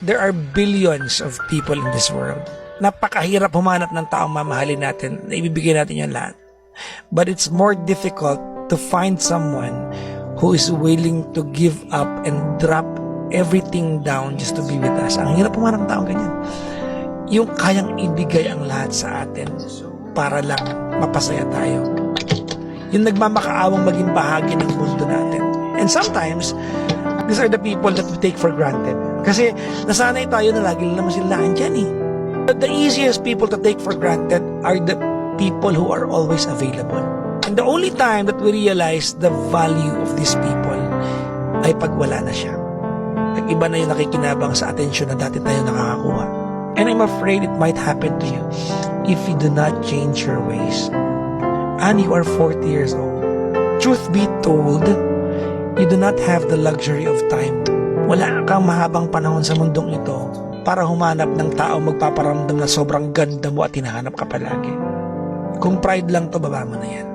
There are billions of people in this world. Napakahirap humanap ng taong mamahalin natin na ibibigay natin yung lahat. But it's more difficult to find someone who is willing to give up and drop everything down just to be with us. Ang hirap humanap ng taong ganyan. Yung kayang ibigay ang lahat sa atin para lang mapasaya tayo. Yung nagmamakaawang maging bahagi ng mundo natin. And sometimes, these are the people that we take for granted. Kasi nasanay tayo na lagi lang naman sila andyan eh. But the easiest people to take for granted are the people who are always available. And the only time that we realize the value of these people ay pag wala na siya. Nag-iba na yung nakikinabang sa atensyon na dati tayo nakakakuha. And I'm afraid it might happen to you if you do not change your ways. And you are 40 years old. Truth be told, you do not have the luxury of time. Wala kang mahabang panahon sa mundong ito para humanap ng tao magpaparamdam na sobrang ganda mo at hinahanap ka palagi. Kung pride lang to, baba mo na yan.